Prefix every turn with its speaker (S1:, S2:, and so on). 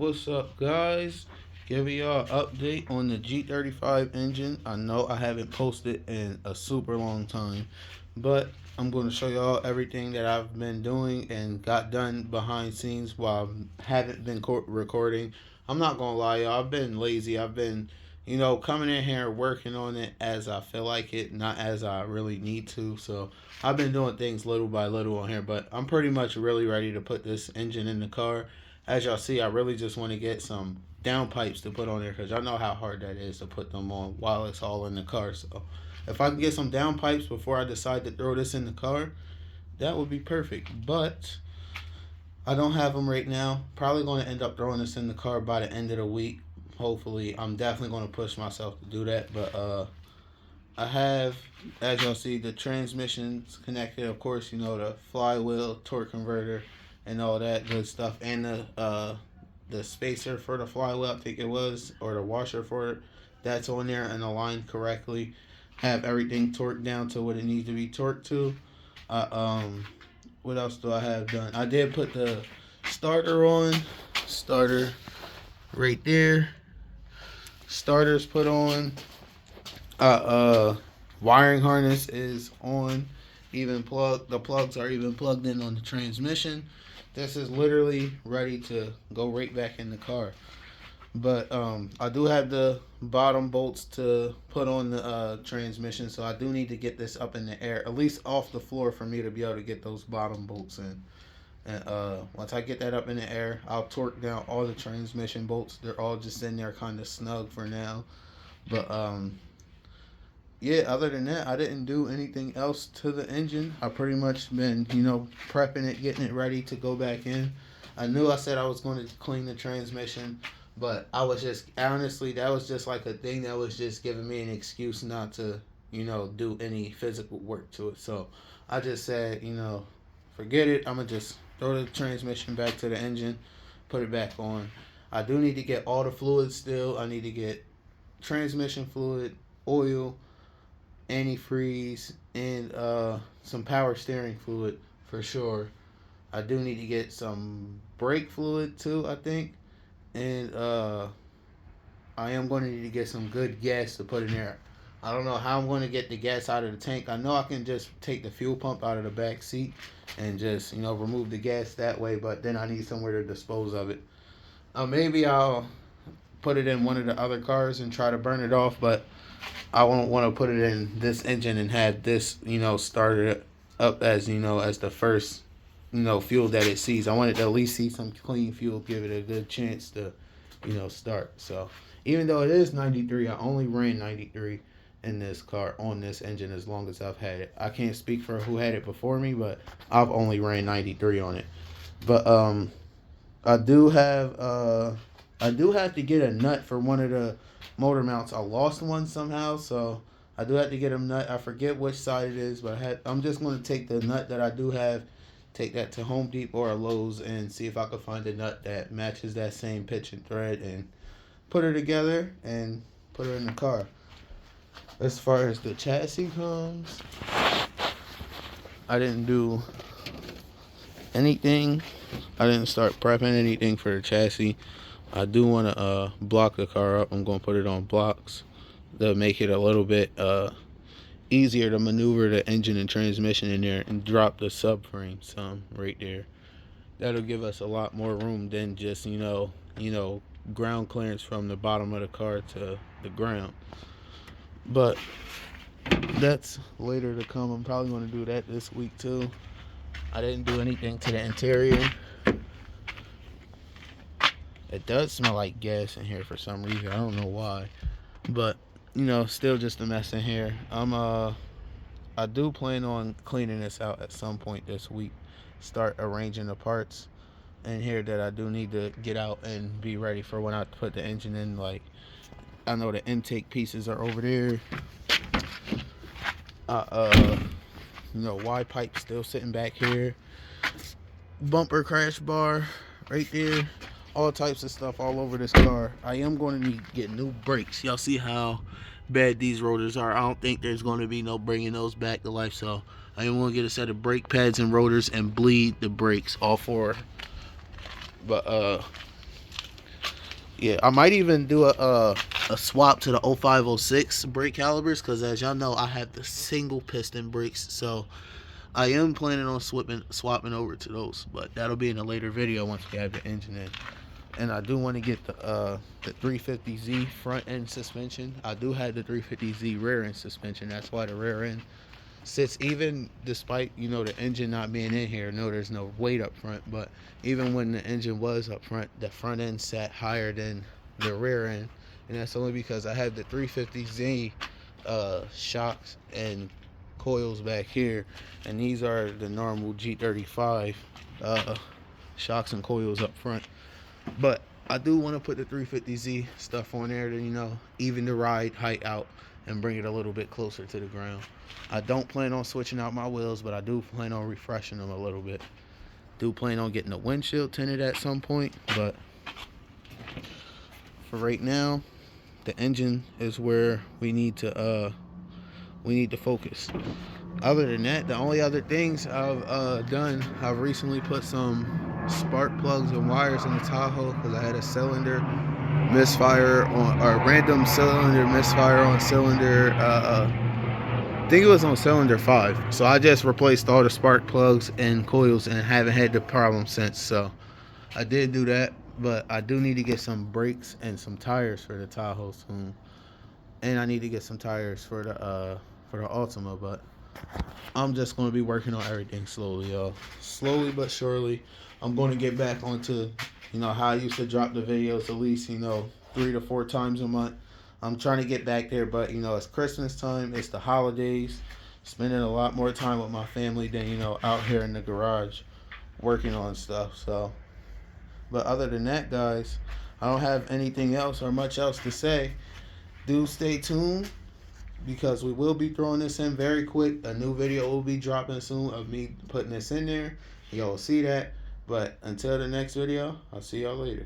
S1: What's up, guys? Giving y'all an update on the G35 engine. I know I haven't posted in a super long time, but I'm going to show y'all everything that I've been doing and got done behind scenes while I haven't been recording. I'm not going to lie, y'all. I've been lazy. I've been, coming in here working on it as I feel like it, not as I really need to. So I've been doing things little by little on here, but I'm pretty much really ready to put this engine in the car. As y'all see, I really just want to get some downpipes to put on there because y'all know how hard that is to put them on while it's all in the car. So if I can get some downpipes before I decide to throw this in the car, that would be perfect. But I don't have them right now. Probably going to end up throwing this in the car by the end of the week. Hopefully, I'm definitely going to push myself to do that. But I have, as y'all see, the transmissions connected. Of course, the flywheel, torque converter, and all that good stuff, and the spacer for the flywheel, I think it was, or the washer for it, that's on there and aligned correctly. Have everything torqued down to what it needs to be torqued to. What else do I have done? I did put the starter on. Starter right there. Starter's put on. Wiring harness is on. Even plug. The plugs are even plugged in on the transmission. This is literally ready to go right back in the car. But I do have the bottom bolts to put on the transmission, so I do need to get this up in the air, at least off the floor, for me to be able to get those bottom bolts in. And once I get that up in the air, I'll torque down all the transmission bolts. They're all just in there kind of snug for now. But yeah, other than that, I didn't do anything else to the engine. I pretty much been, prepping it, getting it ready to go back in. I knew I said I was going to clean the transmission, but I was just, honestly, that was just like a thing that was just giving me an excuse not to, do any physical work to it. So I just said, forget it. I'm going to just throw the transmission back to the engine, put it back on. I do need to get all the fluids still. I need to get transmission fluid, oil, antifreeze, and some power steering fluid for sure. I do need to get some brake fluid too, I think. And I am going to need to get some good gas to put in there. I don't know how I'm going to get the gas out of the tank. I know I can just take the fuel pump out of the back seat and just, remove the gas that way, but then I need somewhere to dispose of it. Maybe I'll put it in one of the other cars and try to burn it off, but I won't want to put it in this engine and have this, started up as, as the first, fuel that it sees. I want it to at least see some clean fuel, give it a good chance to, start. So even though it is 93, I only ran 93 in this car on this engine as long as I've had it. I can't speak for who had it before me, but I've only ran 93 on it. But I do have to get a nut for one of the motor mounts. I lost one somehow, so I do have to get a nut. I forget which side it is, but I'm just going to take the nut that I do have, take that to Home Depot or Lowe's, and see if I can find a nut that matches that same pitch and thread and put her together and put her in the car. As far as the chassis comes, I didn't do anything. I didn't start prepping anything for the chassis. I do want to block the car up. I'm going to put it on blocks to make it a little bit easier to maneuver the engine and transmission in there and drop the subframe some right there. That'll give us a lot more room than just, ground clearance from the bottom of the car to the ground. But that's later to come. I'm probably going to do that this week too. I didn't do anything to the interior. It does smell like gas in here for some reason. I don't know why. But, still just a mess in here. I do plan on cleaning this out at some point this week. Start arranging the parts in here that I do need to get out and be ready for when I put the engine in. Like, I know the intake pieces are over there. Y pipe still sitting back here. Bumper crash bar right there. All types of stuff all over this car. I am going to need to get new brakes. Y'all see how bad these rotors are. I don't think there's going to be no bringing those back to life. So I am going to get a set of brake pads and rotors and bleed the brakes, all four. But Yeah, I might even do a swap to the 0506 brake calibers, because as y'all know, I have the single piston brakes, so I am planning on swapping over to those, but that'll be in a later video once we have the engine in. And I do want to get the 350Z front end suspension. I do have the 350Z rear end suspension. That's why the rear end sits even, despite the engine not being in here. No, there's no weight up front, but even when the engine was up front, the front end sat higher than the rear end, and that's only because I have the 350Z shocks and coils back here, and these are the normal G35 shocks and coils up front. But I do want to put the 350Z stuff on there to even the ride height out and bring it a little bit closer to the ground. I don't plan on switching out my wheels, but I do plan on refreshing them a little bit. Do plan on getting the windshield tinted at some point, but for right now, the engine is where we need to focus. Other than that, the only other things I've done, I've recently put some spark plugs and wires in the Tahoe because I had a cylinder misfire on, or random cylinder misfire on cylinder. I think it was on cylinder 5. So I just replaced all the spark plugs and coils and haven't had the problem since. So I did do that, but I do need to get some brakes and some tires for the Tahoe soon, and I need to get some tires for the Altima, but I'm just going to be working on everything slowly, y'all. Slowly but surely, I'm going to get back onto, how I used to drop the videos at least, 3 to 4 times a month. I'm trying to get back there, but, it's Christmas time. It's the holidays. Spending a lot more time with my family than, out here in the garage working on stuff. So, but other than that, guys, I don't have anything else or much else to say. Do stay tuned, because we will be throwing this in very quick. A new video will be dropping soon of me putting this in there. Y'all will see that. But until the next video, I'll see y'all later.